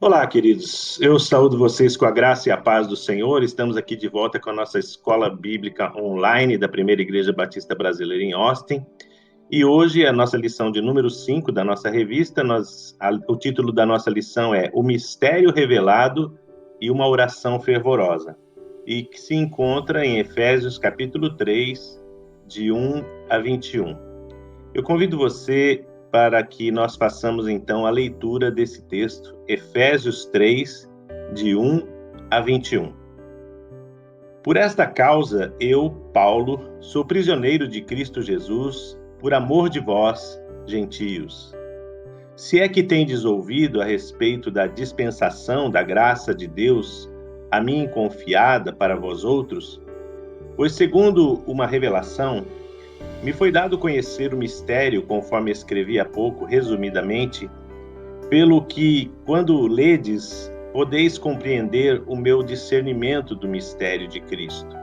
Olá, queridos. Eu saúdo vocês com a graça e a paz do Senhor. Estamos aqui de volta com a nossa escola bíblica online da Primeira Igreja Batista Brasileira em Austin. E hoje a nossa lição de número 5 da nossa revista, o título da nossa lição é O Mistério Revelado e uma Oração Fervorosa, e que se encontra em Efésios capítulo 3, de 1 a 21. Eu convido você para que nós façamos então a leitura desse texto, Efésios 3, de 1 a 21. Por esta causa, eu, Paulo, sou prisioneiro de Cristo Jesus, por amor de vós, gentios. Se é que tendes ouvido a respeito da dispensação da graça de Deus, a mim confiada para vós outros, pois segundo uma revelação, me foi dado conhecer o mistério, conforme escrevi há pouco, resumidamente, pelo que, quando ledes, podeis compreender o meu discernimento do mistério de Cristo,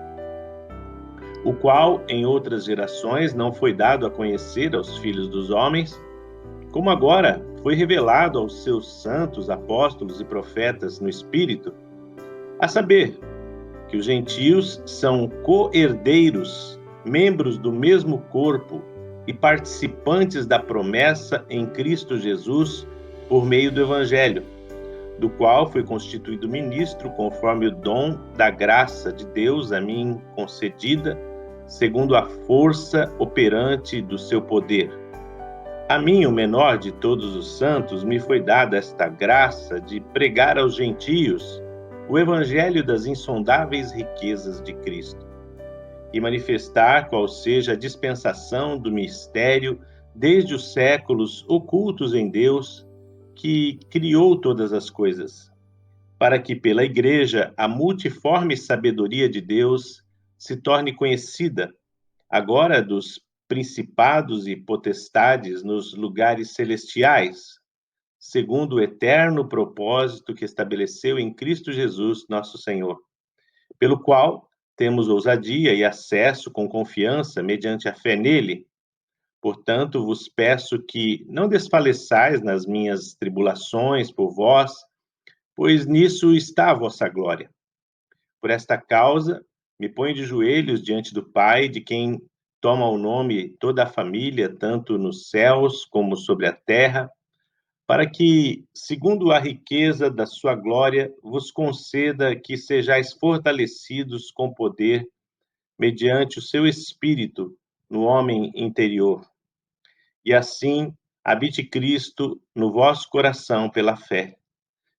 o qual, em outras gerações, não foi dado a conhecer aos filhos dos homens, como agora foi revelado aos seus santos apóstolos e profetas no Espírito, a saber, que os gentios são co-herdeiros, membros do mesmo corpo e participantes da promessa em Cristo Jesus por meio do Evangelho, do qual fui constituído ministro conforme o dom da graça de Deus a mim concedida, segundo a força operante do seu poder. A mim, o menor de todos os santos, me foi dada esta graça de pregar aos gentios o evangelho das insondáveis riquezas de Cristo e manifestar qual seja a dispensação do mistério desde os séculos ocultos em Deus, que criou todas as coisas, para que pela Igreja a multiforme sabedoria de Deus se torne conhecida, agora dos principados e potestades nos lugares celestiais, segundo o eterno propósito que estabeleceu em Cristo Jesus, nosso Senhor, pelo qual temos ousadia e acesso com confiança mediante a fé nele. Portanto, vos peço que não desfaleçais nas minhas tribulações por vós, pois nisso está a vossa glória. Por esta causa, me ponho de joelhos diante do Pai, de quem toma o nome toda a família, tanto nos céus como sobre a terra, para que, segundo a riqueza da sua glória, vos conceda que sejais fortalecidos com poder, mediante o seu Espírito, no homem interior. E assim, habite Cristo no vosso coração pela fé,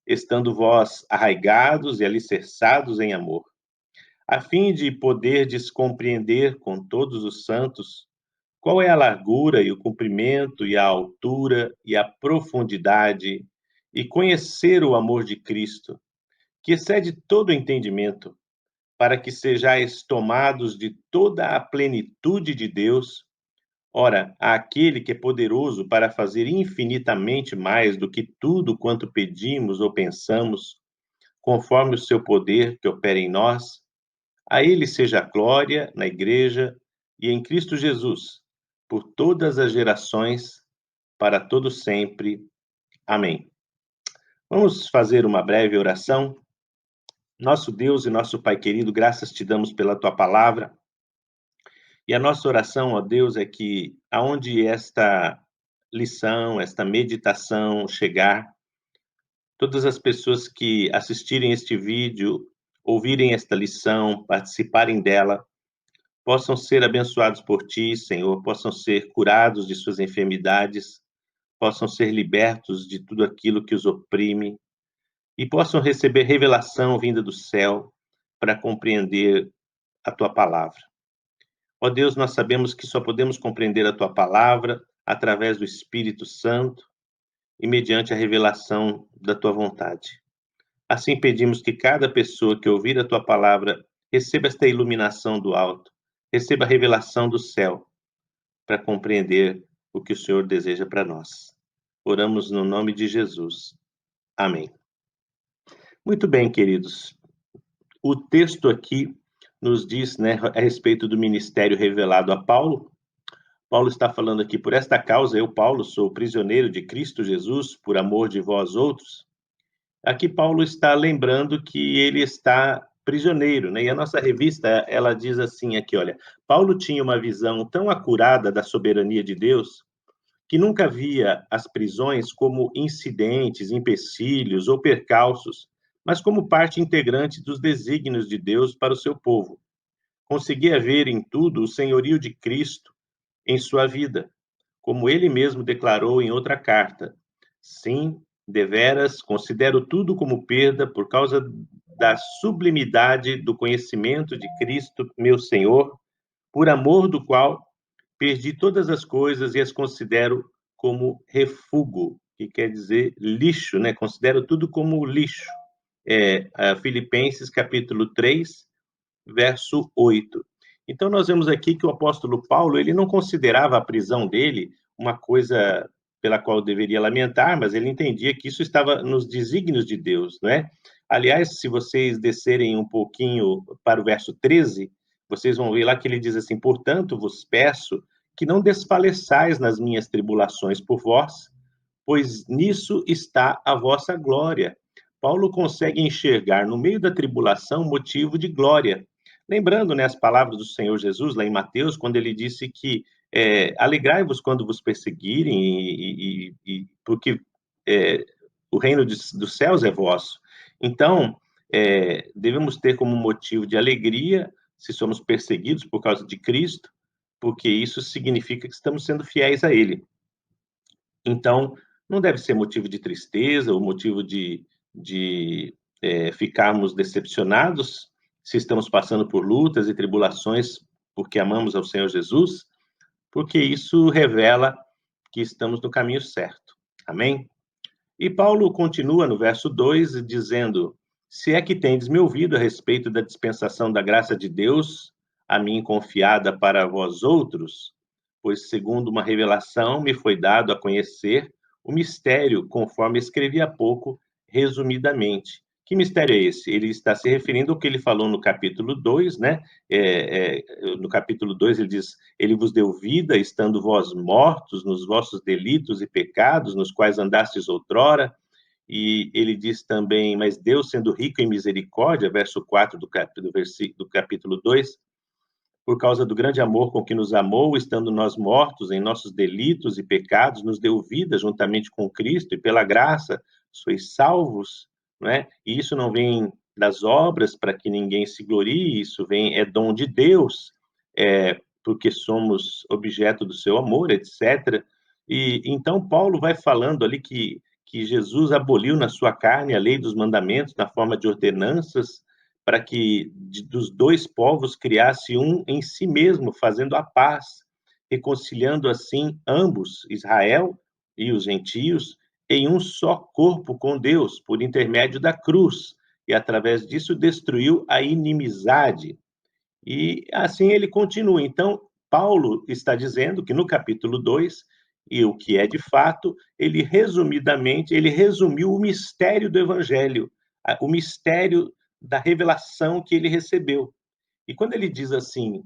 estando vós arraigados e alicerçados em amor, a fim de poderdes compreender com todos os santos qual é a largura e o comprimento e a altura e a profundidade, e conhecer o amor de Cristo, que excede todo entendimento, para que sejais tomados de toda a plenitude de Deus. Ora, àquele que é poderoso para fazer infinitamente mais do que tudo quanto pedimos ou pensamos, conforme o seu poder que opera em nós, a ele seja a glória na Igreja e em Cristo Jesus, por todas as gerações, para todo sempre. Amém. Vamos fazer uma breve oração. Nosso Deus e nosso Pai querido, graças te damos pela tua palavra. E a nossa oração, ó Deus, é que aonde esta lição, esta meditação chegar, todas as pessoas que assistirem este vídeo, ouvirem esta lição, participarem dela, possam ser abençoados por ti, Senhor, possam ser curados de suas enfermidades, possam ser libertos de tudo aquilo que os oprime e possam receber revelação vinda do céu para compreender a tua palavra. Ó Deus, nós sabemos que só podemos compreender a tua palavra através do Espírito Santo e mediante a revelação da tua vontade. Assim pedimos que cada pessoa que ouvir a tua palavra receba esta iluminação do alto, receba a revelação do céu para compreender o que o Senhor deseja para nós. Oramos no nome de Jesus. Amém. Muito bem, queridos. O texto aqui nos diz, né, a respeito do ministério revelado a Paulo. Paulo está falando aqui, por esta causa, eu, Paulo, sou prisioneiro de Cristo Jesus, por amor de vós outros. Aqui Paulo está lembrando que ele está prisioneiro, né? E a nossa revista, ela diz assim aqui, olha, Paulo tinha uma visão tão acurada da soberania de Deus que nunca via as prisões como incidentes, empecilhos ou percalços, mas como parte integrante dos desígnios de Deus para o seu povo. Conseguia ver em tudo o senhorio de Cristo em sua vida, como ele mesmo declarou em outra carta. Sim, deveras, considero tudo como perda por causa da sublimidade do conhecimento de Cristo, meu Senhor, por amor do qual perdi todas as coisas e as considero como refúgio, que quer dizer lixo, né? Considero tudo como lixo. Filipenses capítulo 3, verso 8. Então, nós vemos aqui que o apóstolo Paulo, ele não considerava a prisão dele uma coisa pela qual deveria lamentar, mas ele entendia que isso estava nos desígnios de Deus, né? Aliás, se vocês descerem um pouquinho para o verso 13, vocês vão ver lá que ele diz assim: portanto, vos peço que não desfaleçais nas minhas tribulações por vós, pois nisso está a vossa glória. Paulo consegue enxergar no meio da tribulação motivo de glória. Lembrando, né, as palavras do Senhor Jesus lá em Mateus, quando ele disse que alegrai-vos quando vos perseguirem, porque é, o reino dos céus é vosso. Então, devemos ter como motivo de alegria se somos perseguidos por causa de Cristo, porque isso significa que estamos sendo fiéis a Ele. Então, não deve ser motivo de tristeza ou motivo de ficarmos decepcionados se estamos passando por lutas e tribulações porque amamos ao Senhor Jesus, porque isso revela que estamos no caminho certo. Amém? E Paulo continua no verso 2 dizendo: se é que tendes me ouvido a respeito da dispensação da graça de Deus, a mim confiada para vós outros, pois segundo uma revelação me foi dado a conhecer o mistério, conforme escrevi há pouco, resumidamente. Que mistério é esse? Ele está se referindo ao que ele falou no capítulo 2, né? No capítulo 2 ele diz: ele vos deu vida, estando vós mortos nos vossos delitos e pecados, nos quais andastes outrora. E ele diz também: mas Deus, sendo rico em misericórdia, verso 4 do capítulo 2, por causa do grande amor com que nos amou, estando nós mortos em nossos delitos e pecados, nos deu vida juntamente com Cristo, e pela graça sois salvos, não é? E isso não vem das obras para que ninguém se glorie, isso é dom de Deus, porque somos objeto do seu amor, etc. E então Paulo vai falando ali que Jesus aboliu na sua carne a lei dos mandamentos na forma de ordenanças, para que dos dois povos criasse um em si mesmo, fazendo a paz, reconciliando assim ambos, Israel e os gentios, em um só corpo com Deus, por intermédio da cruz, e através disso destruiu a inimizade. E assim ele continua. Então, Paulo está dizendo que no capítulo 2, e o que é de fato, ele resumidamente, ele resumiu o mistério do evangelho, o mistério da revelação que ele recebeu. E quando ele diz assim,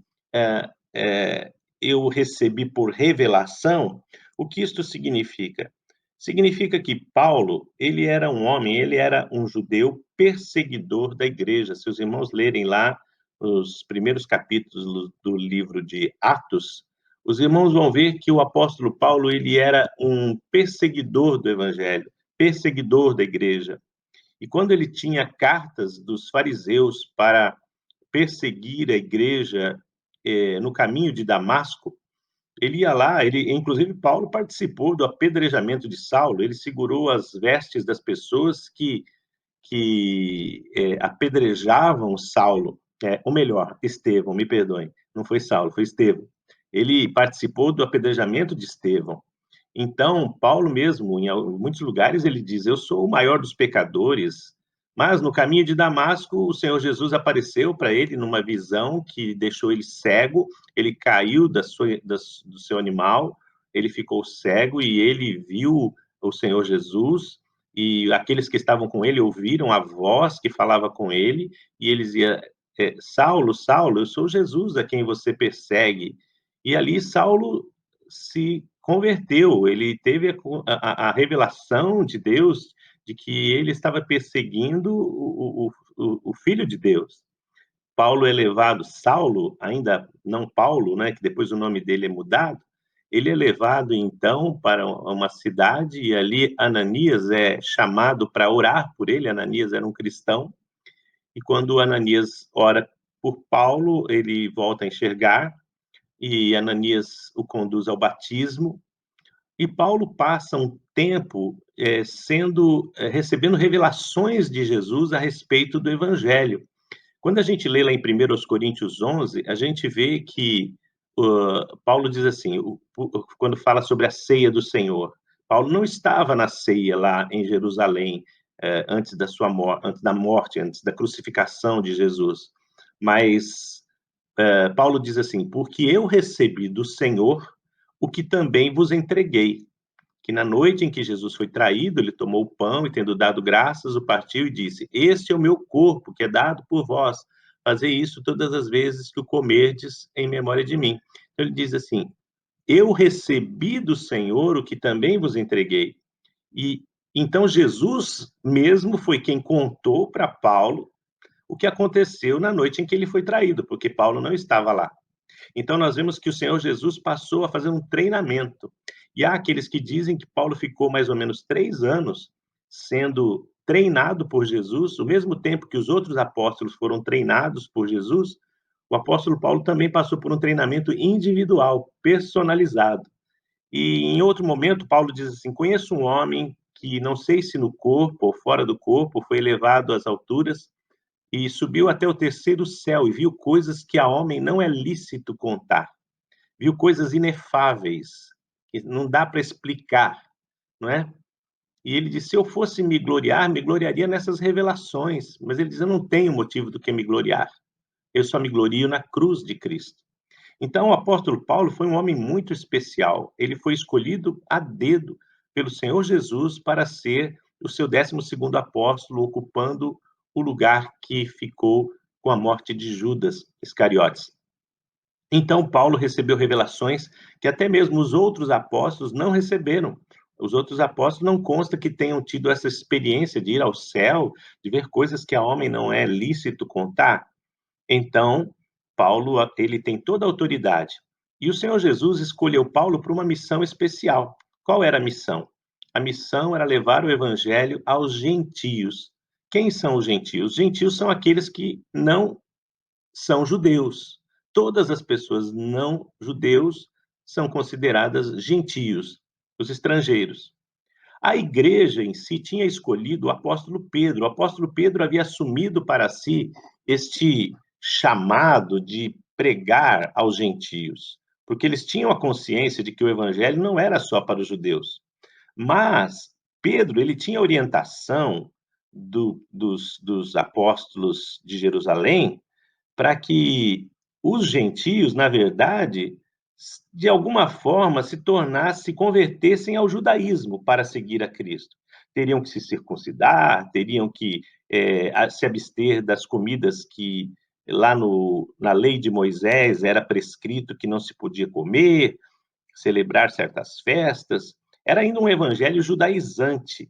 é, eu recebi por revelação, o que isto significa? Significa que Paulo, ele era um homem, ele era um judeu perseguidor da igreja. Se os irmãos lerem lá os primeiros capítulos do livro de Atos, os irmãos vão ver que o apóstolo Paulo, ele era um perseguidor do evangelho, perseguidor da igreja. E quando ele tinha cartas dos fariseus para perseguir a igreja no caminho de Damasco, ele ia lá, inclusive Paulo participou do apedrejamento de Saulo, ele segurou as vestes das pessoas que apedrejavam Saulo, ou melhor, Estevão, me perdoem, não foi Saulo, foi Estevão. Ele participou do apedrejamento de Estevão. Então, Paulo mesmo, em muitos lugares, ele diz: eu sou o maior dos pecadores, mas no caminho de Damasco, o Senhor Jesus apareceu para ele numa visão que deixou ele cego, ele caiu do seu animal, ele ficou cego e ele viu o Senhor Jesus, e aqueles que estavam com ele ouviram a voz que falava com ele, e eles iam: Saulo, Saulo, eu sou Jesus a quem você persegue. E ali Saulo se converteu, ele teve a revelação de Deus de que ele estava perseguindo o Filho de Deus. Paulo é levado, Saulo, ainda não Paulo, né, que depois o nome dele é mudado, ele é levado, então, para uma cidade, e ali Ananias é chamado para orar por ele. Ananias era um cristão, e quando Ananias ora por Paulo, ele volta a enxergar, e Ananias o conduz ao batismo, e Paulo passa um tempo recebendo revelações de Jesus a respeito do Evangelho. Quando a gente lê lá em 1 Coríntios 11, a gente vê que Paulo diz assim, quando fala sobre a ceia do Senhor, Paulo não estava na ceia lá em Jerusalém, antes da sua antes da morte, antes da crucificação de Jesus, mas Paulo diz assim, porque eu recebi do Senhor o que também vos entreguei, que na noite em que Jesus foi traído, ele tomou o pão e, tendo dado graças, o partiu e disse, este é o meu corpo, que é dado por vós, fazei isso todas as vezes que o comerdes em memória de mim. Então, ele diz assim, eu recebi do Senhor o que também vos entreguei. E então Jesus mesmo foi quem contou para Paulo o que aconteceu na noite em que ele foi traído, porque Paulo não estava lá. Então, nós vemos que o Senhor Jesus passou a fazer um treinamento. E há aqueles que dizem que Paulo ficou mais ou menos 3 anos sendo treinado por Jesus, o mesmo tempo que os outros apóstolos foram treinados por Jesus, o apóstolo Paulo também passou por um treinamento individual, personalizado. E em outro momento, Paulo diz assim: conheço um homem que, não sei se no corpo ou fora do corpo, foi elevado às alturas e subiu até o terceiro céu e viu coisas que a homem não é lícito contar. Viu coisas inefáveis, que não dá para explicar, não é? E ele disse, se eu fosse me gloriaria nessas revelações. Mas ele diz, eu não tenho motivo do que me gloriar. Eu só me glorio na cruz de Cristo. Então, o apóstolo Paulo foi um homem muito especial. Ele foi escolhido a dedo pelo Senhor Jesus para ser o seu 12º apóstolo, ocupando o lugar que ficou com a morte de Judas Iscariotes. Então, Paulo recebeu revelações que até mesmo os outros apóstolos não receberam. Os outros apóstolos não consta que tenham tido essa experiência de ir ao céu, de ver coisas que a homem não é lícito contar. Então, Paulo, ele tem toda a autoridade. E o Senhor Jesus escolheu Paulo para uma missão especial. Qual era a missão? A missão era levar o evangelho aos gentios. Quem são os gentios? Os gentios são aqueles que não são judeus. Todas as pessoas não judeus são consideradas gentios, os estrangeiros. A igreja em si tinha escolhido o apóstolo Pedro. O apóstolo Pedro havia assumido para si este chamado de pregar aos gentios, porque eles tinham a consciência de que o evangelho não era só para os judeus. Mas Pedro, ele tinha orientação dos apóstolos de Jerusalém para que os gentios, na verdade, de alguma forma se convertessem ao judaísmo para seguir a Cristo. Teriam que se circuncidar, teriam que se abster das comidas que lá na lei de Moisés era prescrito que não se podia comer, celebrar certas festas. Era ainda um evangelho judaizante.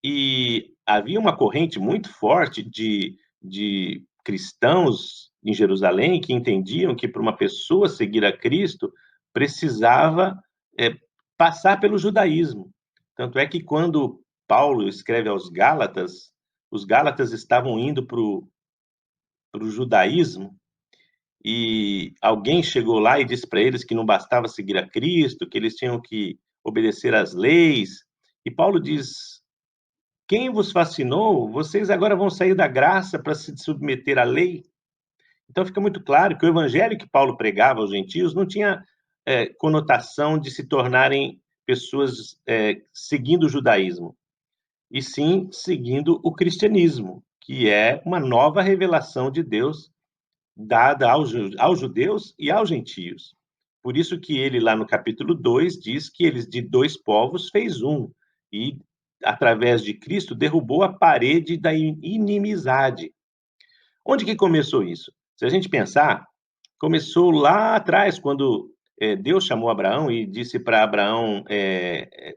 E havia uma corrente muito forte de cristãos em Jerusalém que entendiam que para uma pessoa seguir a Cristo precisava passar pelo judaísmo. Tanto é que quando Paulo escreve aos Gálatas, os Gálatas estavam indo para o judaísmo e alguém chegou lá e disse para eles que não bastava seguir a Cristo, que eles tinham que obedecer às leis. E Paulo diz: quem vos fascinou, vocês agora vão sair da graça para se submeter à lei. Então fica muito claro que o evangelho que Paulo pregava aos gentios não tinha conotação de se tornarem pessoas seguindo o judaísmo, e sim seguindo o cristianismo, que é uma nova revelação de Deus dada aos judeus e aos gentios. Por isso que ele, lá no capítulo 2, diz que eles de dois povos fez um, e através de Cristo derrubou a parede da inimizade. Onde que começou isso? Se a gente pensar, começou lá atrás, quando Deus chamou Abraão e disse para Abraão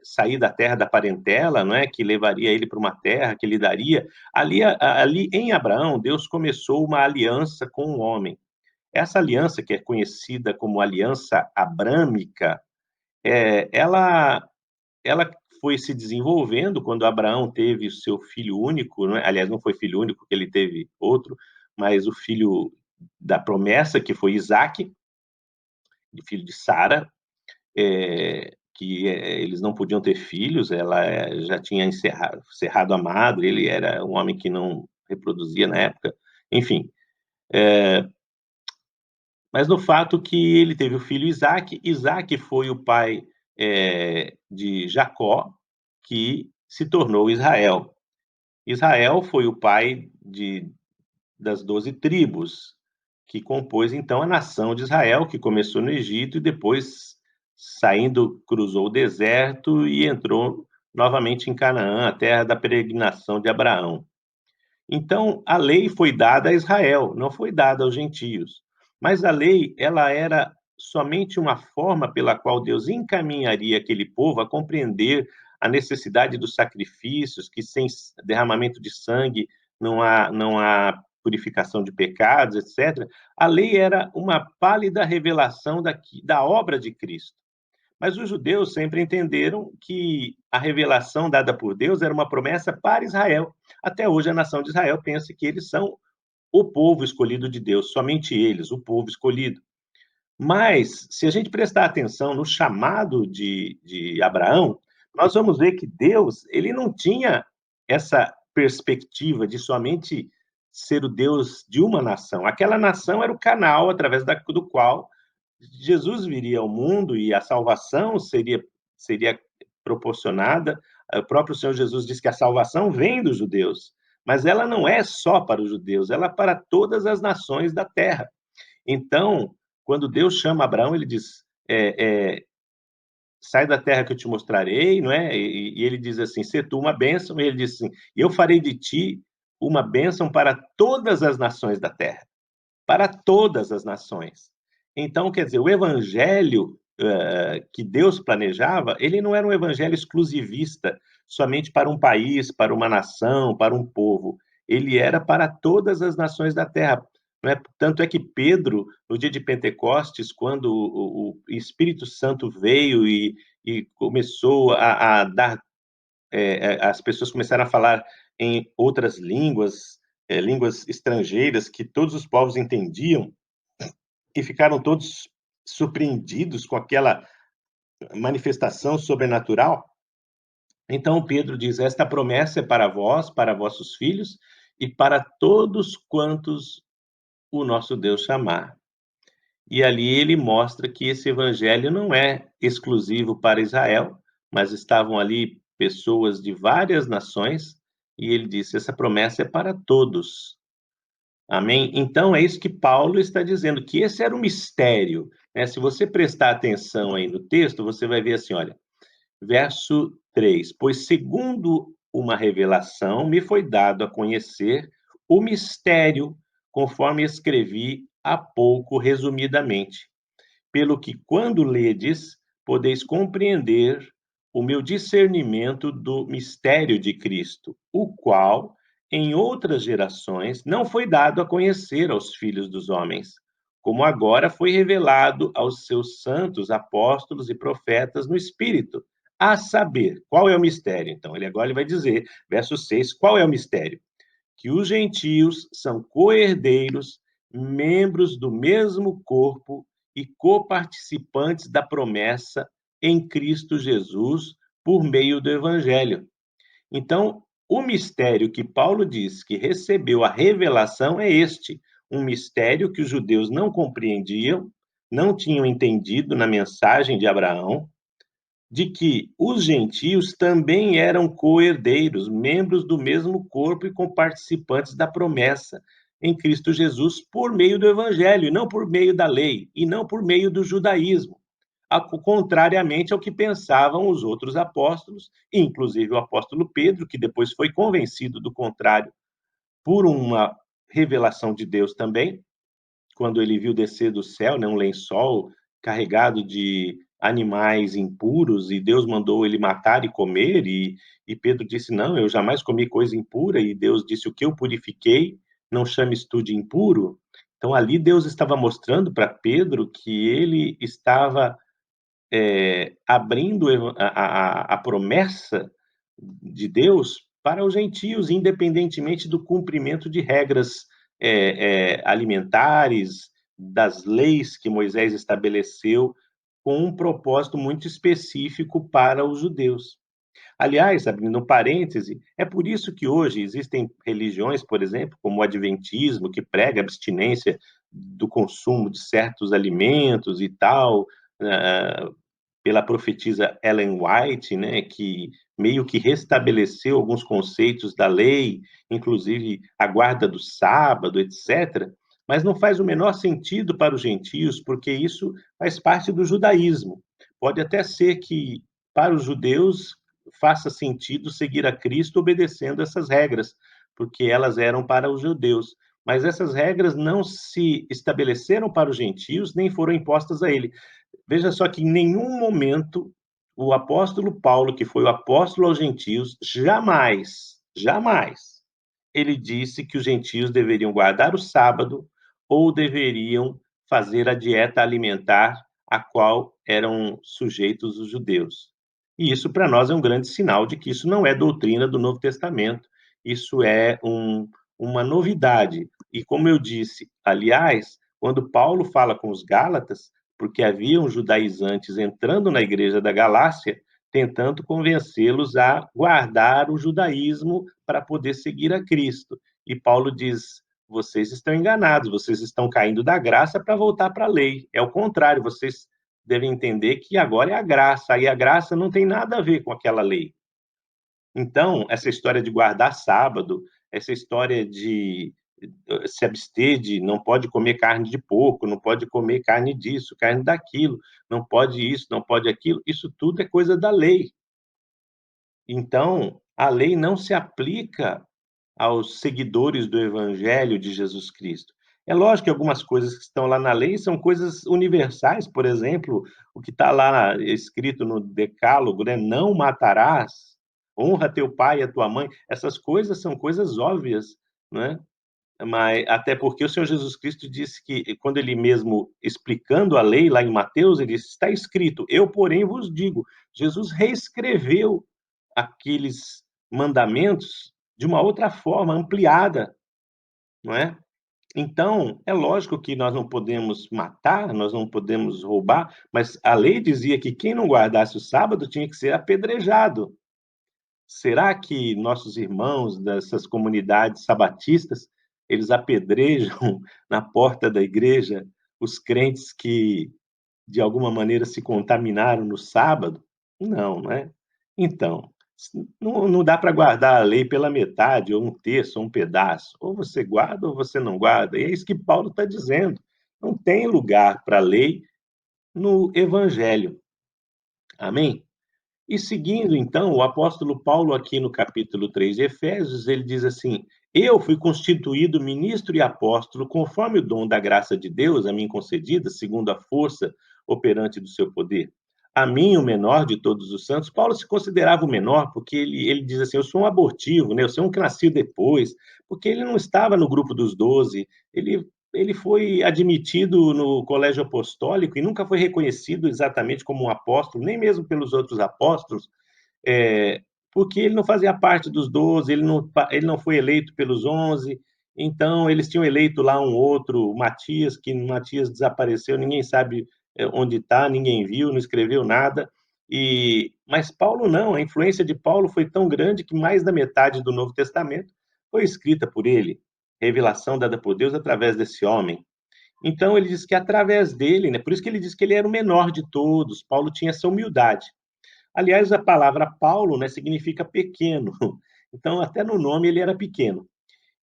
sair da terra da parentela, não é? Que levaria ele para uma terra que lhe daria. Ali em Abraão, Deus começou uma aliança com o homem. Essa aliança, que é conhecida como aliança abrâmica, ela foi se desenvolvendo quando Abraão teve o seu filho único, não é? Aliás, não foi filho único, que ele teve outro, mas o filho da promessa, que foi Isaque, filho de Sara, eles não podiam ter filhos, ela já tinha encerrado a madre, ele era um homem que não reproduzia na época, enfim. Mas no fato que ele teve o filho Isaque, Isaque foi o pai de Jacó, que se tornou Israel. Israel foi o pai das 12 tribos, que compôs então a nação de Israel, que começou no Egito e depois, saindo, cruzou o deserto e entrou novamente em Canaã, a terra da peregrinação de Abraão. Então, a lei foi dada a Israel, não foi dada aos gentios. Mas a lei, ela era somente uma forma pela qual Deus encaminharia aquele povo a compreender a necessidade dos sacrifícios, que sem derramamento de sangue não há purificação de pecados, etc. A lei era uma pálida revelação da obra de Cristo. Mas os judeus sempre entenderam que a revelação dada por Deus era uma promessa para Israel. Até hoje, a nação de Israel pensa que eles são o povo escolhido de Deus, somente eles, o povo escolhido. Mas, se a gente prestar atenção no chamado de Abraão, nós vamos ver que Deus, ele não tinha essa perspectiva de somente ser o Deus de uma nação. Aquela nação era o canal através do qual Jesus viria ao mundo e a salvação seria proporcionada. O próprio Senhor Jesus disse que a salvação vem dos judeus, mas ela não é só para os judeus, ela é para todas as nações da terra. Então, quando Deus chama Abraão, ele diz: sai da terra que eu te mostrarei, não é? E ele diz assim: se tu uma bênção, e ele diz assim: eu farei de ti uma bênção para todas as nações da terra, para todas as nações. Então, quer dizer, o evangelho que Deus planejava, ele não era um evangelho exclusivista, somente para um país, para uma nação, para um povo. Ele era para todas as nações da terra. Não é? Tanto é que Pedro, no dia de Pentecostes, quando o Espírito Santo veio e começou a dar, as pessoas começaram a falar em outras línguas, línguas estrangeiras que todos os povos entendiam, e ficaram todos surpreendidos com aquela manifestação sobrenatural. Então Pedro diz: esta promessa é para vós, para vossos filhos e para todos quantos o nosso Deus chamar. E ali ele mostra que esse evangelho não é exclusivo para Israel, mas estavam ali pessoas de várias nações, e ele disse: essa promessa é para todos. Amém? Então, é isso que Paulo está dizendo, que esse era o mistério. Né? Se você prestar atenção aí no texto, você vai ver assim, olha, verso 3: pois segundo uma revelação me foi dado a conhecer o mistério, conforme escrevi há pouco resumidamente, pelo que, quando ledes, podeis compreender o meu discernimento do mistério de Cristo, o qual, em outras gerações, não foi dado a conhecer aos filhos dos homens, como agora foi revelado aos seus santos apóstolos e profetas no Espírito, a saber, qual é o mistério? Então, ele vai dizer, verso 6, qual é o mistério? Que os gentios são co-herdeiros, membros do mesmo corpo e coparticipantes da promessa em Cristo Jesus por meio do evangelho. Então, o mistério que Paulo diz que recebeu a revelação é este, um mistério que os judeus não compreendiam, não tinham entendido na mensagem de Abraão, de que os gentios também eram co-herdeiros, membros do mesmo corpo e comparticipantes da promessa em Cristo Jesus por meio do evangelho, e não por meio da lei, e não por meio do judaísmo, contrariamente ao que pensavam os outros apóstolos, inclusive o apóstolo Pedro, que depois foi convencido do contrário por uma revelação de Deus também, quando ele viu descer do céu, né, um lençol carregado de animais impuros, e Deus mandou ele matar e comer, e Pedro disse, não, eu jamais comi coisa impura, e Deus disse, o que eu purifiquei, não chames tu de impuro. Então, ali Deus estava mostrando para Pedro que ele estava abrindo a promessa de Deus para os gentios, independentemente do cumprimento de regras alimentares, das leis que Moisés estabeleceu, com um propósito muito específico para os judeus. Aliás, abrindo um parêntese, é por isso que hoje existem religiões, por exemplo, como o Adventismo, que prega abstinência do consumo de certos alimentos e tal, pela profetisa Ellen White, né, que meio que restabeleceu alguns conceitos da lei, inclusive a guarda do sábado, etc., mas não faz o menor sentido para os gentios, porque isso faz parte do judaísmo. Pode até ser que, para os judeus, faça sentido seguir a Cristo obedecendo essas regras, porque elas eram para os judeus. Mas essas regras não se estabeleceram para os gentios, nem foram impostas a ele. Veja só que em nenhum momento o apóstolo Paulo, que foi o apóstolo aos gentios, jamais, ele disse que os gentios deveriam guardar o sábado ou deveriam fazer a dieta alimentar a qual eram sujeitos os judeus. E isso para nós é um grande sinal de que isso não é doutrina do Novo Testamento, isso é uma novidade. E como eu disse, aliás, quando Paulo fala com os Gálatas, porque haviam judaizantes entrando na igreja da Galácia, tentando convencê-los a guardar o judaísmo para poder seguir a Cristo. E Paulo diz: vocês estão enganados, vocês estão caindo da graça para voltar para a lei. É o contrário, vocês devem entender que agora é a graça, e a graça não tem nada a ver com aquela lei. Então, essa história de guardar sábado, essa história de se abster de não pode comer carne de porco, não pode comer carne disso, carne daquilo, não pode isso, não pode aquilo, isso tudo é coisa da lei. Então, a lei não se aplica aos seguidores do Evangelho de Jesus Cristo. É lógico que algumas coisas que estão lá na lei são coisas universais, por exemplo, o que está lá escrito no Decálogo, né? Não matarás, honra teu pai e a tua mãe. Essas coisas são coisas óbvias, né? Mas até porque o Senhor Jesus Cristo disse que, quando ele mesmo explicando a lei lá em Mateus, ele disse, está escrito, eu, porém, vos digo. Jesus reescreveu aqueles mandamentos de uma outra forma, ampliada, não é? Então, é lógico que nós não podemos matar, nós não podemos roubar, mas a lei dizia que quem não guardasse o sábado tinha que ser apedrejado. Será que nossos irmãos dessas comunidades sabatistas, eles apedrejam na porta da igreja os crentes que, de alguma maneira, se contaminaram no sábado? Não, não é? Então, não dá para guardar a lei pela metade, ou um terço, ou um pedaço. Ou você guarda ou você não guarda. E é isso que Paulo está dizendo. Não tem lugar para a lei no Evangelho. Amém? E seguindo, então, o apóstolo Paulo, aqui no capítulo 3 de Efésios, ele diz assim: eu fui constituído ministro e apóstolo conforme o dom da graça de Deus a mim concedida, segundo a força operante do seu poder. A mim, o menor de todos os santos, Paulo se considerava o menor, porque ele diz assim: eu sou um abortivo, né? Eu sou um que nasci depois, porque ele não estava no grupo dos 12, ele foi admitido no colégio apostólico e nunca foi reconhecido exatamente como um apóstolo, nem mesmo pelos outros apóstolos, porque ele não fazia parte dos 12, ele não foi eleito pelos 11, então eles tinham eleito lá um outro, Matias, que Matias desapareceu, ninguém sabe onde está, ninguém viu, não escreveu nada, mas Paulo não, a influência de Paulo foi tão grande que mais da metade do Novo Testamento foi escrita por ele, revelação dada por Deus através desse homem. Então ele diz que através dele, né, por isso que ele diz que ele era o menor de todos, Paulo tinha essa humildade. Aliás, a palavra Paulo, né, significa pequeno. Então, até no nome ele era pequeno.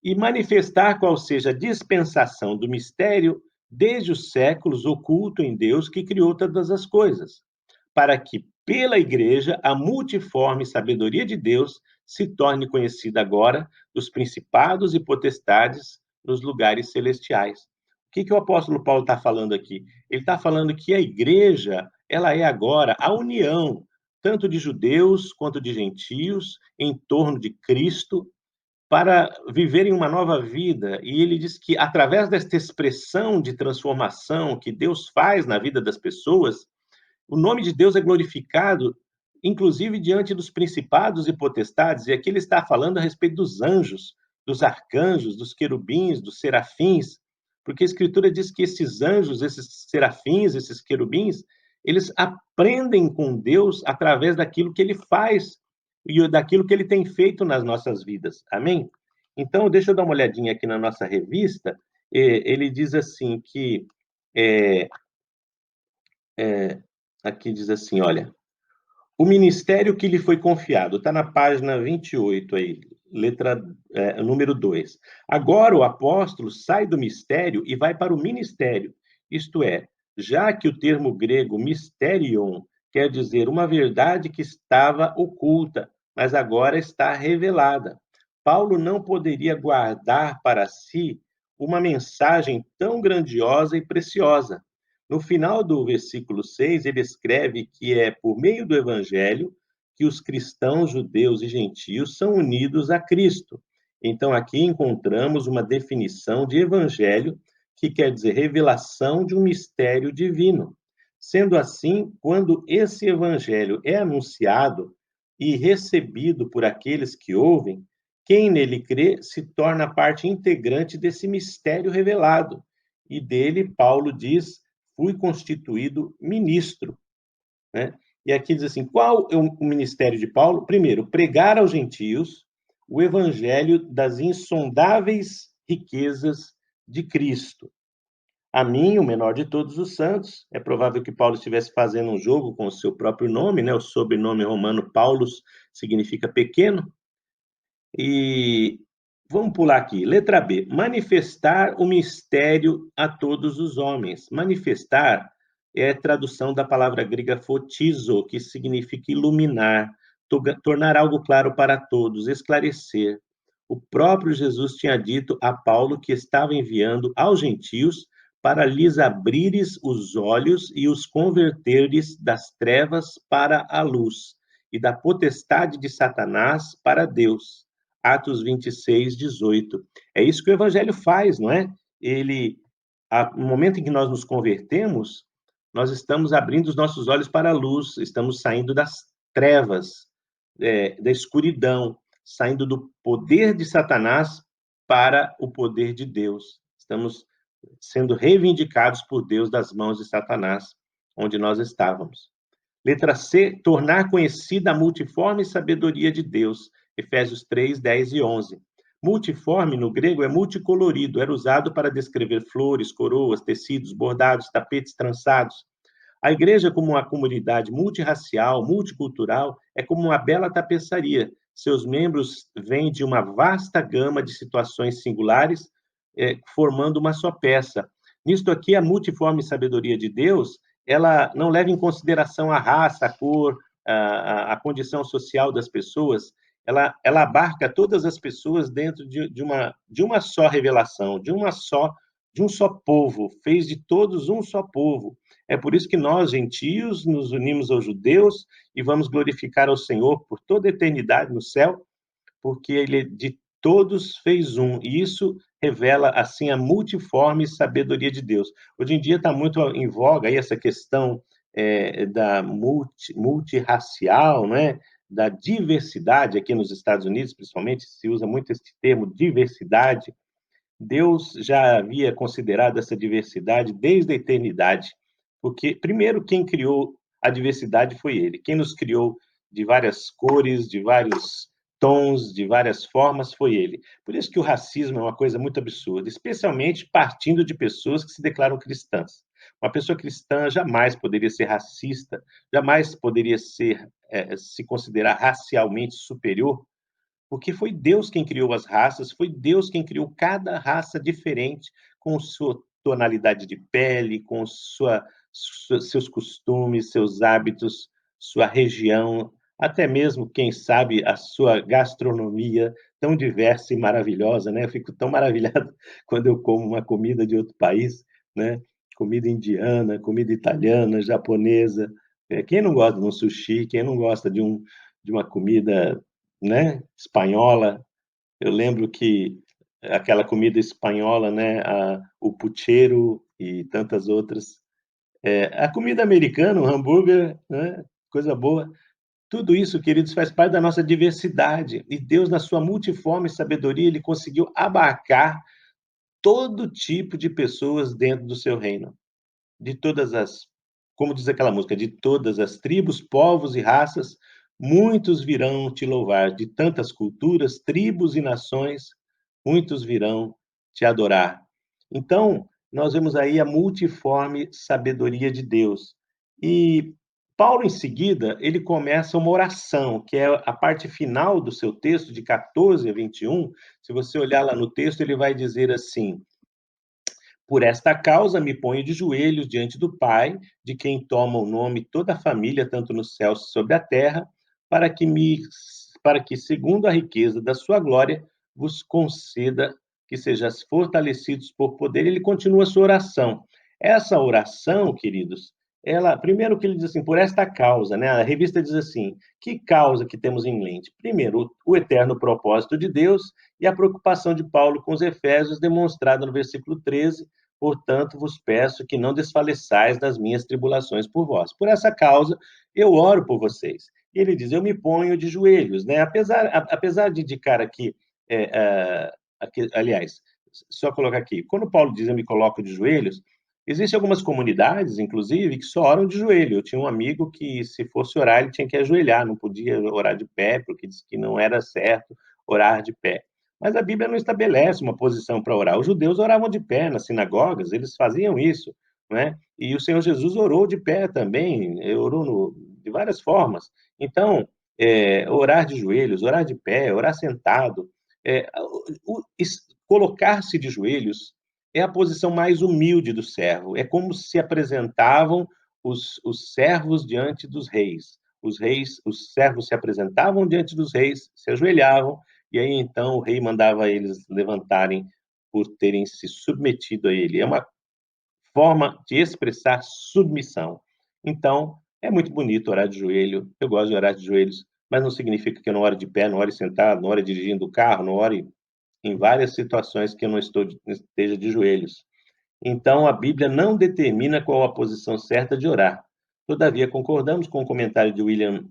E manifestar qual seja a dispensação do mistério desde os séculos oculto em Deus que criou todas as coisas, para que pela igreja a multiforme sabedoria de Deus se torne conhecida agora dos principados e potestades nos lugares celestiais. O que o apóstolo Paulo está falando aqui? Ele está falando que a igreja, ela é agora a união, tanto de judeus quanto de gentios, em torno de Cristo, para viverem uma nova vida. E ele diz que, através desta expressão de transformação que Deus faz na vida das pessoas, o nome de Deus é glorificado, inclusive diante dos principados e potestades, e aqui ele está falando a respeito dos anjos, dos arcanjos, dos querubins, dos serafins, porque a Escritura diz que esses anjos, esses serafins, esses querubins, eles aprendem com Deus através daquilo que ele faz e daquilo que ele tem feito nas nossas vidas. Amém? Então, deixa eu dar uma olhadinha aqui na nossa revista. Ele diz assim que é, aqui diz assim, olha, o ministério que lhe foi confiado, está na página 28 aí, número 2. Agora o apóstolo sai do mistério e vai para o ministério, isto é, já que o termo grego mysterion quer dizer uma verdade que estava oculta, mas agora está revelada. Paulo não poderia guardar para si uma mensagem tão grandiosa e preciosa. No final do versículo 6, ele escreve que é por meio do evangelho que os cristãos, judeus e gentios são unidos a Cristo. Então, aqui encontramos uma definição de evangelho, que quer dizer revelação de um mistério divino. Sendo assim, quando esse evangelho é anunciado e recebido por aqueles que ouvem, quem nele crê se torna parte integrante desse mistério revelado. E dele, Paulo diz, fui constituído ministro, né? E aqui diz assim, qual é o ministério de Paulo? Primeiro, pregar aos gentios o evangelho das insondáveis riquezas de Cristo. A mim, o menor de todos os santos, é provável que Paulo estivesse fazendo um jogo com o seu próprio nome, né? O sobrenome romano Paulus significa pequeno. E vamos pular aqui. Letra B. Manifestar o mistério a todos os homens. Manifestar é a tradução da palavra grega fotizo, que significa iluminar, tornar algo claro para todos, esclarecer. O próprio Jesus tinha dito a Paulo que estava enviando aos gentios para lhes abrires os olhos e os converteres das trevas para a luz e da potestade de Satanás para Deus. Atos 26, 18. É isso que o evangelho faz, não é? No momento em que nós nos convertemos, nós estamos abrindo os nossos olhos para a luz, estamos saindo das trevas, da escuridão, saindo do poder de Satanás para o poder de Deus. Estamos sendo reivindicados por Deus das mãos de Satanás, onde nós estávamos. Letra C, tornar conhecida a multiforme sabedoria de Deus. Efésios 3, 10 e 11. Multiforme, no grego, é multicolorido. Era usado para descrever flores, coroas, tecidos, bordados, tapetes trançados. A igreja, como uma comunidade multirracial, multicultural, é como uma bela tapeçaria. Seus membros vêm de uma vasta gama de situações singulares, formando uma só peça. Nisto aqui, a multiforme sabedoria de Deus, ela não leva em consideração a raça, a cor, a condição social das pessoas, ela abarca todas as pessoas dentro de uma só revelação, de um só povo, fez de todos um só povo. É por isso que nós, gentios, nos unimos aos judeus e vamos glorificar ao Senhor por toda a eternidade no céu, porque ele de todos fez um. E isso revela, assim, a multiforme sabedoria de Deus. Hoje em dia está muito em voga aí essa questão da multirracial, né? Da diversidade, aqui nos Estados Unidos, principalmente, se usa muito esse termo, diversidade. Deus já havia considerado essa diversidade desde a eternidade, porque, primeiro, quem criou a diversidade foi Ele. Quem nos criou de várias cores, de vários tons, de várias formas, foi Ele. Por isso que o racismo é uma coisa muito absurda, especialmente partindo de pessoas que se declaram cristãs. Uma pessoa cristã jamais poderia ser racista, jamais poderia se considerar racialmente superior, porque foi Deus quem criou as raças, foi Deus quem criou cada raça diferente, com sua tonalidade de pele, com seus costumes, seus hábitos, sua região, até mesmo, quem sabe, a sua gastronomia tão diversa e maravilhosa, né? Eu fico tão maravilhado quando eu como uma comida de outro país, né? Comida indiana, comida italiana, japonesa. Quem não gosta de um sushi? Quem não gosta de uma comida, né, espanhola? Eu lembro que aquela comida espanhola, né, o puchero e tantas outras. A comida americana, o hambúrguer, né, coisa boa. Tudo isso, queridos, faz parte da nossa diversidade. E Deus, na sua multiforme sabedoria, ele conseguiu abarcar todo tipo de pessoas dentro do seu reino. De todas as, como diz aquela música, de todas as tribos, povos e raças, muitos virão te louvar. De tantas culturas, tribos e nações, muitos virão te adorar. Então, nós vemos aí a multiforme sabedoria de Deus. E Paulo, em seguida, ele começa uma oração, que é a parte final do seu texto, de 14 a 21. Se você olhar lá no texto, ele vai dizer assim: por esta causa me ponho de joelhos diante do Pai, de quem toma o nome toda a família, tanto nos céus como sobre a terra, para que para que, segundo a riqueza da sua glória, vos conceda que sejais fortalecidos por poder. Ele continua a sua oração. Essa oração, queridos, ela, primeiro que ele diz assim, por esta causa, né? A revista diz assim, que causa que temos em mente? Primeiro, o eterno propósito de Deus e a preocupação de Paulo com os Efésios, demonstrada no versículo 13, portanto, vos peço que não desfaleçais das minhas tribulações por vós. Por essa causa, eu oro por vocês. E ele diz, eu me ponho de joelhos, né? Apesar de indicar aqui, aliás, só colocar aqui, quando Paulo diz eu me coloco de joelhos, existem algumas comunidades, inclusive, que só oram de joelho. Eu tinha um amigo que, se fosse orar, ele tinha que ajoelhar, não podia orar de pé, porque disse que não era certo orar de pé. Mas a Bíblia não estabelece uma posição para orar. Os judeus oravam de pé nas sinagogas, eles faziam isso, né? E o Senhor Jesus orou de pé também, orou de várias formas. Então, orar de joelhos, orar de pé, orar sentado, é, colocar-se de joelhos é a posição mais humilde do servo. É como se apresentavam os servos diante dos reis. Os servos se apresentavam diante dos reis, se ajoelhavam, e aí então o rei mandava eles levantarem por terem se submetido a ele. É uma forma de expressar submissão. Então, é muito bonito orar de joelho. Eu gosto de orar de joelhos, mas não significa que eu não ore de pé, não ore sentado, não ore dirigindo o carro, não ore em várias situações que eu não esteja de joelhos. Então, a Bíblia não determina qual a posição certa de orar. Todavia, concordamos com o comentário de William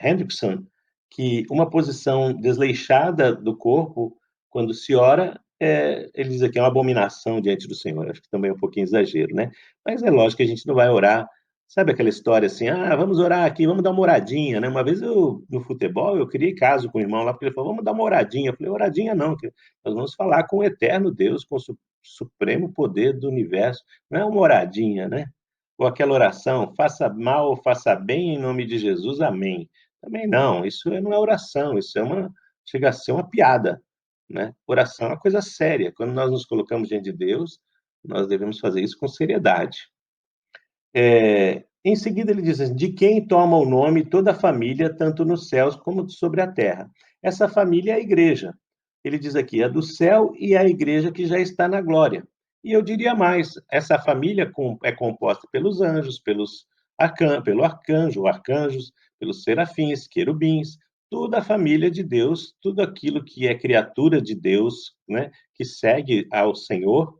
Hendrickson que uma posição desleixada do corpo, quando se ora, ele diz aqui, é uma abominação diante do Senhor. Acho que também é um pouquinho exagero, né? Mas é lógico que a gente não vai orar. Sabe aquela história assim, vamos orar aqui, vamos dar uma oradinha, né? Uma vez no futebol, eu criei caso com o irmão lá, porque ele falou, vamos dar uma oradinha. Eu falei, oradinha não, que nós vamos falar com o eterno Deus, com o supremo poder do universo. Não é uma oradinha, né? Ou aquela oração, faça mal ou faça bem em nome de Jesus, amém. Também não, isso não é oração, isso chega a ser uma piada, né? Oração é uma coisa séria. Quando nós nos colocamos diante de Deus, nós devemos fazer isso com seriedade. Em seguida, ele diz assim, de quem toma o nome toda a família, tanto nos céus como sobre a terra. Essa família é a igreja. Ele diz aqui, é do céu e a igreja que já está na glória. E eu diria mais, essa família é composta pelos anjos, pelo arcanjos, pelos serafins, querubins, toda a família de Deus, tudo aquilo que é criatura de Deus, né, que segue ao Senhor,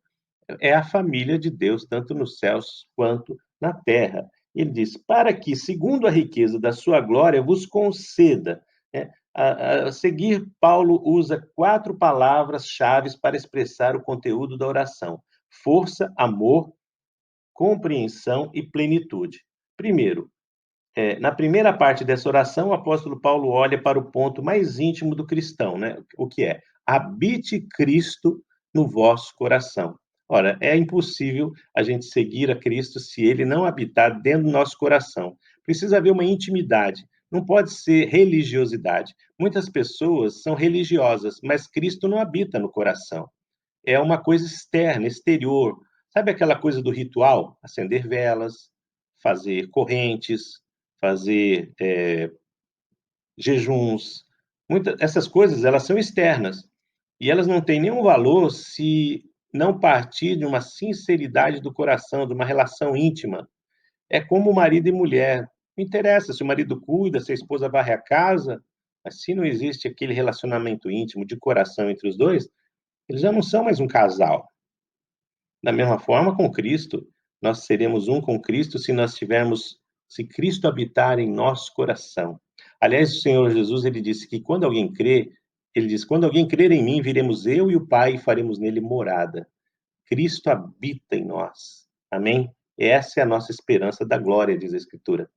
é a família de Deus, tanto nos céus quanto na terra. Ele diz: para que, segundo a riqueza da sua glória, vos conceda. Né? A seguir, Paulo usa 4 palavras-chave para expressar o conteúdo da oração: força, amor, compreensão e plenitude. Primeiro, na primeira parte dessa oração, o apóstolo Paulo olha para o ponto mais íntimo do cristão, né? O que é? Habite Cristo no vosso coração. Ora, é impossível a gente seguir a Cristo se ele não habitar dentro do nosso coração. Precisa haver uma intimidade, não pode ser religiosidade. Muitas pessoas são religiosas, mas Cristo não habita no coração. É uma coisa externa, exterior. Sabe aquela coisa do ritual? Acender velas, fazer correntes, fazer jejuns, essas coisas, elas são externas, e elas não têm nenhum valor se não partir de uma sinceridade do coração, de uma relação íntima. É como marido e mulher. Não interessa se o marido cuida, se a esposa varre a casa, mas se não existe aquele relacionamento íntimo, de coração entre os dois, eles já não são mais um casal. Da mesma forma, com Cristo, nós seremos um com Cristo se Cristo habitar em nosso coração. Aliás, o Senhor Jesus, ele disse que quando alguém crê, ele diz: quando alguém crer em mim, viremos eu e o Pai e faremos nele morada. Cristo habita em nós. Amém? Essa é a nossa esperança da glória, diz a Escritura.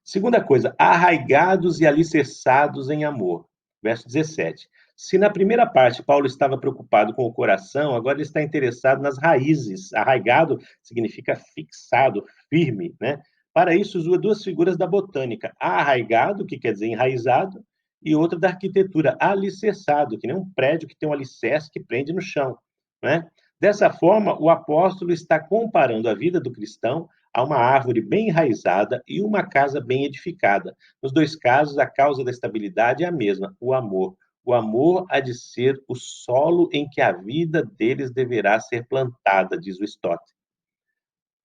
Segunda coisa, arraigados e alicerçados em amor. Verso 17. Se na primeira parte Paulo estava preocupado com o coração, agora ele está interessado nas raízes. Arraigado significa fixado, firme, né? Para isso, usa duas figuras da botânica. Arraigado, que quer dizer enraizado, e outra da arquitetura, alicerçado, que nem um prédio que tem um alicerce que prende no chão, né? Dessa forma, o apóstolo está comparando a vida do cristão a uma árvore bem enraizada e uma casa bem edificada. Nos dois casos, a causa da estabilidade é a mesma, o amor. O amor há de ser o solo em que a vida deles deverá ser plantada, diz o Stott.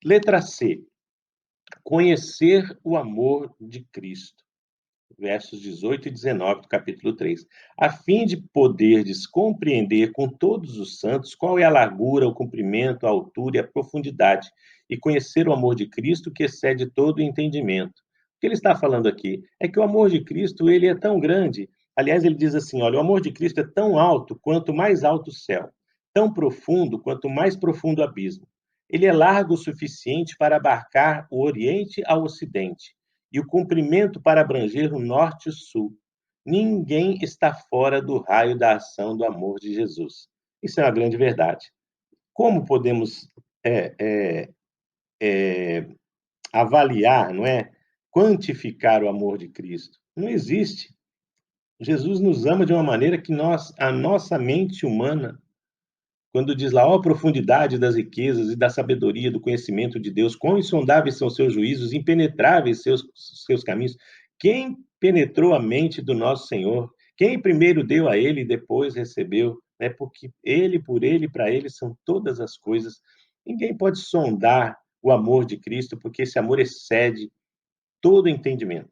Letra C. Conhecer o amor de Cristo. Versos 18 e 19 do capítulo 3. A fim de poderdes compreender com todos os santos qual é a largura, o comprimento, a altura e a profundidade, e conhecer o amor de Cristo que excede todo o entendimento. O que ele está falando aqui é que o amor de Cristo, ele é tão grande. Aliás, ele diz assim, olha, o amor de Cristo é tão alto quanto mais alto o céu, tão profundo quanto mais profundo o abismo. Ele é largo o suficiente para abarcar o Oriente ao Ocidente e o comprimento para abranger o norte e o sul. Ninguém está fora do raio da ação do amor de Jesus. Isso é uma grande verdade. Como podemos é, é, é, avaliar, não é? Quantificar o amor de Cristo? Não existe. Jesus nos ama de uma maneira que a nossa mente humana, quando diz lá, ó, a profundidade das riquezas e da sabedoria, do conhecimento de Deus, quão insondáveis são seus juízos, impenetráveis seus caminhos. Quem penetrou a mente do nosso Senhor? Quem primeiro deu a ele e depois recebeu? Né? Porque ele, por ele, para ele são todas as coisas. Ninguém pode sondar o amor de Cristo, porque esse amor excede todo entendimento.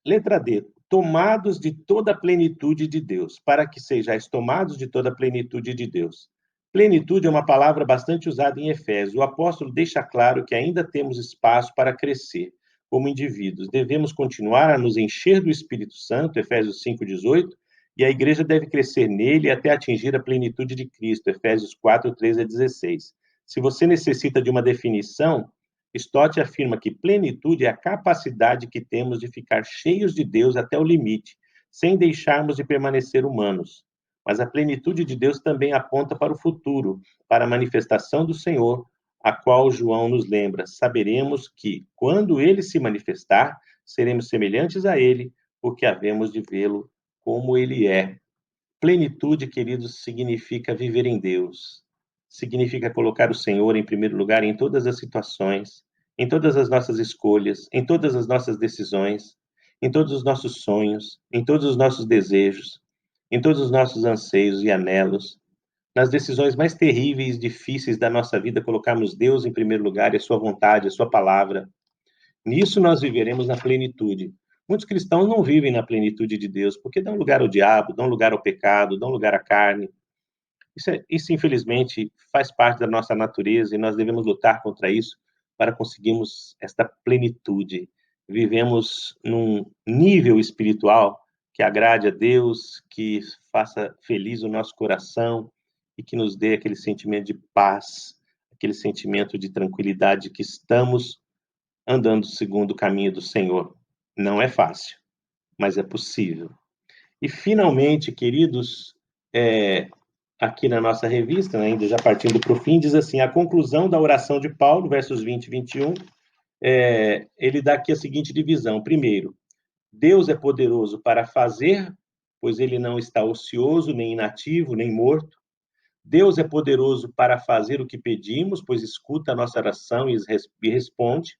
Letra D. Tomados de toda a plenitude de Deus, para que sejais tomados de toda a plenitude de Deus. Plenitude é uma palavra bastante usada em Efésios. O apóstolo deixa claro que ainda temos espaço para crescer como indivíduos. Devemos continuar a nos encher do Espírito Santo, Efésios 5:18, e a igreja deve crescer nele até atingir a plenitude de Cristo, Efésios 4:13-16. Se você necessita de uma definição, Stott afirma que plenitude é a capacidade que temos de ficar cheios de Deus até o limite, sem deixarmos de permanecer humanos. Mas a plenitude de Deus também aponta para o futuro, para a manifestação do Senhor, a qual João nos lembra. Saberemos que, quando ele se manifestar, seremos semelhantes a ele, porque havemos de vê-lo como ele é. Plenitude, queridos, significa viver em Deus. Significa colocar o Senhor em primeiro lugar em todas as situações, em todas as nossas escolhas, em todas as nossas decisões, em todos os nossos sonhos, em todos os nossos desejos, em todos os nossos anseios e anelos. Nas decisões mais terríveis e difíceis da nossa vida, colocarmos Deus em primeiro lugar e a sua vontade, a sua palavra. Nisso nós viveremos na plenitude. Muitos cristãos não vivem na plenitude de Deus, porque dão lugar ao diabo, dão lugar ao pecado, dão lugar à carne. Isso, infelizmente, faz parte da nossa natureza e nós devemos lutar contra isso para conseguirmos esta plenitude. Vivemos num nível espiritual que agrade a Deus, que faça feliz o nosso coração e que nos dê aquele sentimento de paz, aquele sentimento de tranquilidade que estamos andando segundo o caminho do Senhor. Não é fácil, mas é possível. E, finalmente, queridos, aqui na nossa revista, né, ainda já partindo para o fim, diz assim, a conclusão da oração de Paulo, versos 20 e 21, ele dá aqui a seguinte divisão. Primeiro, Deus é poderoso para fazer, pois ele não está ocioso, nem inativo, nem morto. Deus é poderoso para fazer o que pedimos, pois escuta a nossa oração e responde.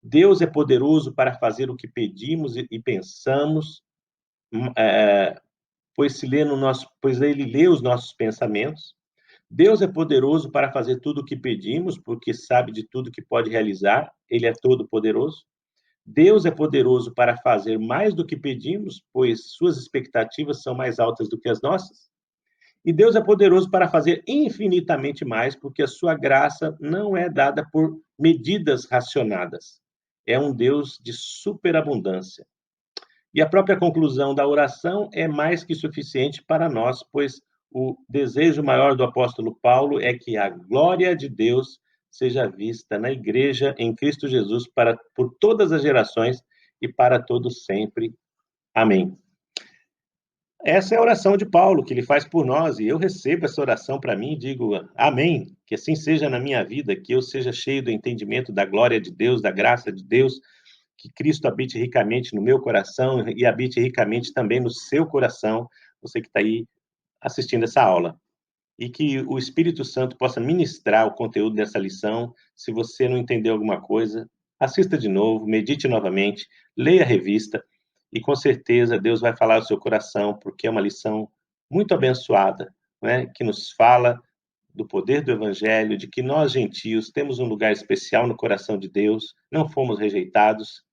Deus é poderoso para fazer o que pedimos e pensamos, pois ele lê os nossos pensamentos. Deus é poderoso para fazer tudo o que pedimos, porque sabe de tudo que pode realizar, ele é todo poderoso. Deus é poderoso para fazer mais do que pedimos, pois suas expectativas são mais altas do que as nossas. E Deus é poderoso para fazer infinitamente mais, porque a sua graça não é dada por medidas racionadas. É um Deus de superabundância. E a própria conclusão da oração é mais que suficiente para nós, pois o desejo maior do apóstolo Paulo é que a glória de Deus seja vista na igreja em Cristo Jesus por todas as gerações e para todos sempre. Amém. Essa é a oração de Paulo, que ele faz por nós, e eu recebo essa oração para mim e digo, amém, que assim seja na minha vida, que eu seja cheio do entendimento da glória de Deus, da graça de Deus, que Cristo habite ricamente no meu coração e habite ricamente também no seu coração, você que está aí assistindo essa aula. E que o Espírito Santo possa ministrar o conteúdo dessa lição. Se você não entendeu alguma coisa, assista de novo, medite novamente, leia a revista, e com certeza Deus vai falar ao seu coração, porque é uma lição muito abençoada, né? Que nos fala do poder do Evangelho, de que nós, gentios, temos um lugar especial no coração de Deus, não fomos rejeitados,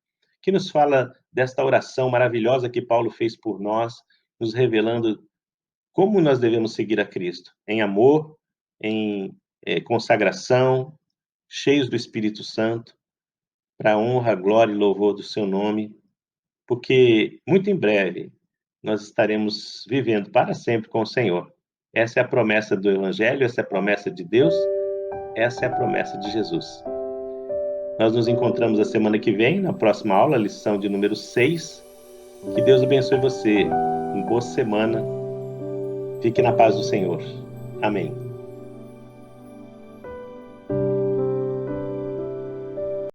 que nos fala desta oração maravilhosa que Paulo fez por nós, nos revelando como nós devemos seguir a Cristo, em amor, em consagração, cheios do Espírito Santo, para a honra, glória e louvor do seu nome, porque muito em breve nós estaremos vivendo para sempre com o Senhor. Essa é a promessa do Evangelho, essa é a promessa de Deus, essa é a promessa de Jesus. Nós nos encontramos a semana que vem, na próxima aula, lição de número 6. Que Deus abençoe você. Uma boa semana. Fique na paz do Senhor. Amém.